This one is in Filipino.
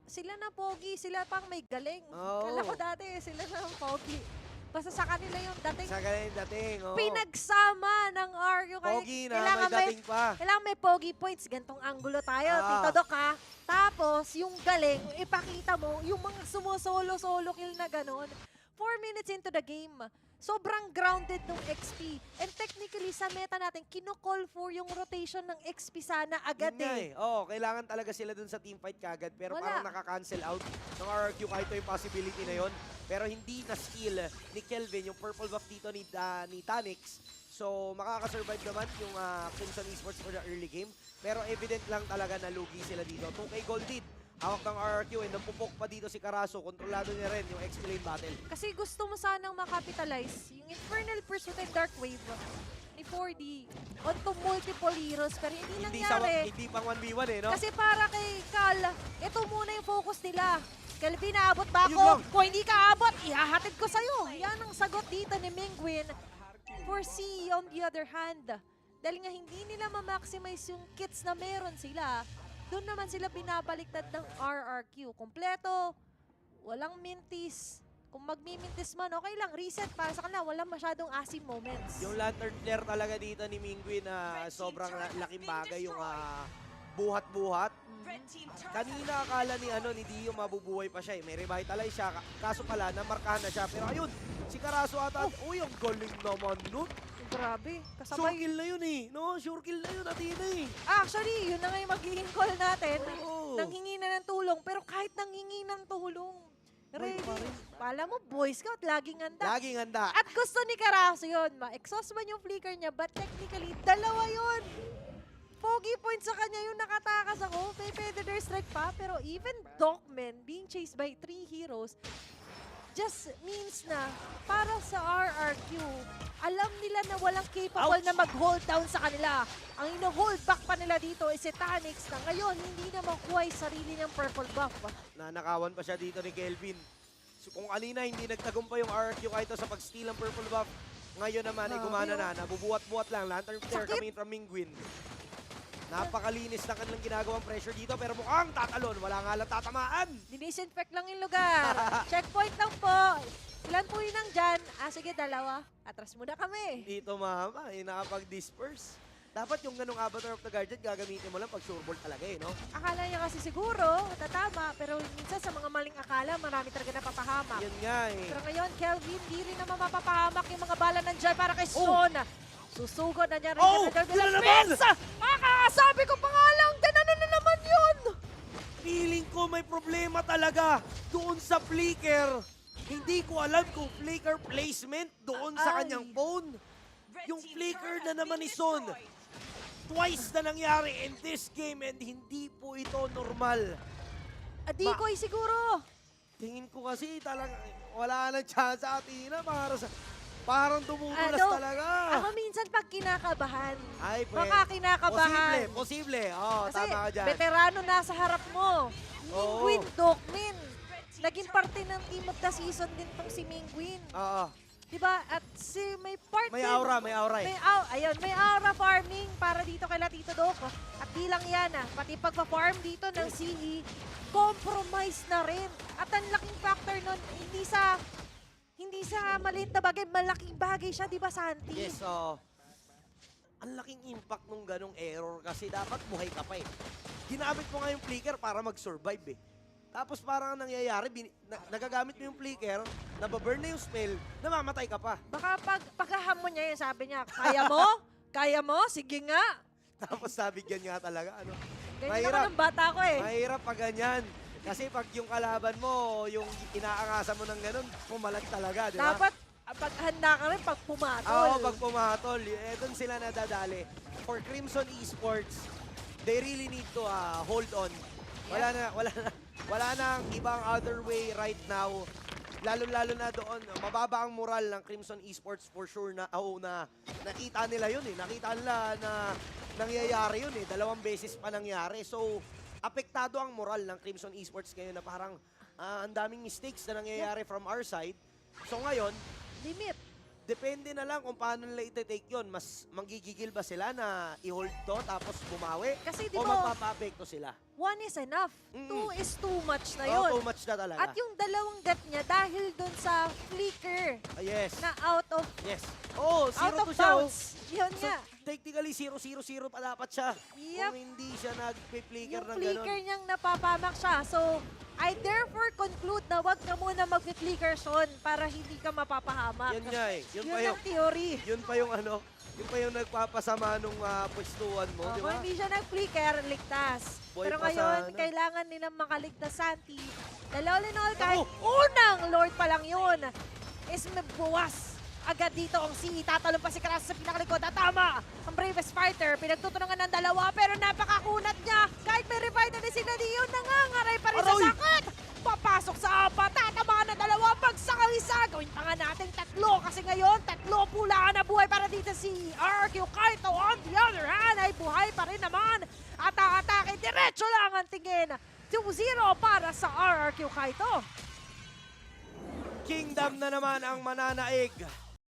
sila na pogi, sila pang may galing. Oo. Kala ko dati, sila na ang pogi. Basta sa kanila yung dating Sa ganun dating, oo. pinagsama ng RQ. Pogi na, may dating pa. Kailangan may pogi points. Gantong angulo tayo, Tito Doc ha. Tapos, yung galing, ipakita mo, yung mga sumusolo-solo kill na ganon. 4 minutes into the game, sobrang grounded ng XP. And technically, sa meta natin, kino-call for yung rotation ng XP sana agad Yun nga eh. Oo, kailangan talaga sila dun sa teamfight kagad. Pero Wala. parang nakaka-cancel out ng RRQ kahit yung possibility na yon. Pero hindi na skill ni Kelvin, yung purple buff dito ni Tanix. So, makakasurvive naman yung Crimson Esports for the early game. Pero evident lang talaga na lugi sila dito. 2K gold lead. Hawak ng RRQ and napupok pa dito si Carazo. Kontrolado niya rin yung XP lane battle. Kasi gusto mo sanang makapitalize yung Infernal Pursuit and Dark Wave ni 4D onto multiple heroes. Pero hindi nangyari. Hindi pang 1v1 eh, no? Kasi para kay Cal, ito muna yung focus nila. Kelvin, naabot ba Ayun ako? lang. Kung hindi ka abot, ihahatid ko sa'yo. Yan ang sagot dito ni Mingwin. For C, on the other hand, dahil nga hindi nila ma-maximize yung kits na meron sila, doon naman sila binabaliktad ng RRQ. Kompleto, walang mintis. Kung magmimintis man, okay lang, reset para sa kanila. Walang masyadong asim moments. Yung lantern flare talaga dito ni Mingwin na sobrang laking bagay yung buhat-buhat. Kanina akala ni Dio mabubuhay pa siya eh. May revitalize siya. Kaso pala, namarkahan na siya. Pero ayun, si Carazo ata. Uy, ang galing naman nun. Grabe, Sure kasabay. kill na yun eh. No, sure kill na yun, Athena eh. Actually, yun na nga yung magiging call natin. Oo. Nanghingi na ng tulong. Pero kahit nanghingi ng tulong, ready. pa rin. Pala mo, Boy Scout, laging handa. Laging handa. At gusto ni Carazo yun. Ma-exhaust man yung flicker niya, but technically, dalawa yun. Pogi point sa kanya yung nakatakas ako. May Predator Strike pa. Pero even Dogman being chased by 3 heroes just means na para sa RRQ, alam nila na walang capable Ouch! na mag-hold down sa kanila. Ang ino-hold back pa nila dito is si Tanix na ngayon hindi na makuha yung sarili niyang purple buff. Nanakawan pa siya dito ni Kelvin. So kung kanina hindi nagtagumpay yung RRQ kahit sa pag-steal ng purple buff, ngayon naman ay gumana na. Nabubuhat-buhat lang. Lantern flare Sakit. coming from Mingwin. Napakalinis ng kanilang ginagawang pressure dito pero mukhang tatalon. Wala nga lang tatamaan. Dinisinfect lang yung lugar. Checkpoint lang po. Ilan po yun nandyan? Sige, dalawa. Atras muna kami. Dito mama, nakapag-disperse. Dapat yung ganong Avatar of the Guardian gagamitin mo lang pag sureball talaga eh, no? Akala niya kasi siguro, tatama. Pero minsan sa mga maling akala, marami talaga napapahamak. Yan nga eh. Pero ngayon, Kelvin, di rin naman mapapahamak yung mga bala nandyan para kay Son. Susugod na niya rin. Sila naman! Sabi ko pa nga lang, din ano na naman yun? Feeling ko may problema talaga doon sa flicker. Hindi ko alam kung flicker placement doon sa Ay. kanyang phone. Yung flicker na naman ni Son. Twice na nangyari in this game and hindi po ito normal. Adikoy siguro. Tingin ko kasi talaga wala nang chance sa Athena para sa parang dumudulas talaga. Ako minsan pag kinakabahan, Ay, baka kinakabahan. Posible. Oo, Kasi tama ka dyan. veterano nasa harap mo. Oo. Mingwin, Dokmin. Naging parte ng team of the season din tong si Mingwin. Oo. Diba? At si may part May din. aura, may aura eh. May aura farming para dito kay Tito Doc. At di lang yan pati pagpa-farm dito ng CE, compromise na rin. At ang laking factor nun, hindi sa maliit na bagay, malaking bagay siya, di ba Santi? Yes, ang laking impact nung ganong error kasi dapat buhay ka pa eh. Ginamit mo nga yung flicker para mag-survive eh. Tapos parang ang nangyayari, nagagamit mo yung flicker, nababurn na yung spell, namamatay ka pa. Baka pagkahamon niya yun, sabi niya, kaya mo? Kaya mo? Sige nga. Tapos nabigyan nga talaga, ano. Ganyan Mahirap. naman ng bata ko eh. Mahirap pag ganyan. Kasi pag yung kalaban mo, yung inaangasan mo ng ganun, pumalag talaga, di ba? Dapat pag handa ka rin pag pumatol. Oo, pag pumatol, doon sila nadadali. For Crimson Esports, they really need to hold on. Wala na ang ibang other way right now. Lalo-lalo na doon, mababa ang moral ng Crimson Esports for sure na nakita nila yun eh. Nakita nila na nangyayari yun eh. 2 beses pa nangyari. So, apektado ang moral ng Crimson Esports ngayon na parang ang daming mistakes na nangyayari from our side. So ngayon, Limit. depende na lang kung paano nila iti-take yun. Mas manggigigil ba sila na i-hold to tapos bumawi? Kasi di O ba, magpapa-apekto sila? 1 is enough. Mm. 2 is too much na Oh, yun. too much na talaga. At yung dalawang gat niya, dahil dun sa flicker Yes. na out of Yes. Oh, 0 out of to siya. Oh. bounds. Yun So, nga. technically, 0-0-0 pa dapat siya. Yep. Kung hindi siya nag-flicker Yung ng flicker gano'n. niyang napapamak siya. So, I therefore conclude na wag ka muna mag-flicker, Sean, para hindi ka mapapahamak. Yan nga eh. Yun Yun pa yung, ang theory. yun pa yung ano, yun pa yung nagpapasama nung pwestuhan mo, di Kung ba? hindi siya nag-flicker, ligtas. Boy Pero pa ngayon, sana. kailangan nilang makaligtas Santi. Dahil all in all, kahit Naku! unang Lord pa lang yun, is mabuwas agad dito ang si tatalon pa si Kratos sa pinakalikod. At tama, ang bravest fighter, pinagtutunungan ng dalawa, pero napakakunat niya. Kahit may revive na sila Leon, nangangaray pa rin sa Aroy! sakit. Papasok sa apat, tatamaan na dalawa, bagsak ang isa. Gawin pa nga natin tatlo, kasi ngayon, tatlo pula na buhay para dito si RQ Kaito. On the other hand, ay buhay pa rin naman. At atake, diretso lang ang tingin. 2-0 para sa RRQ Kaito. Kingdom na naman ang mananaig.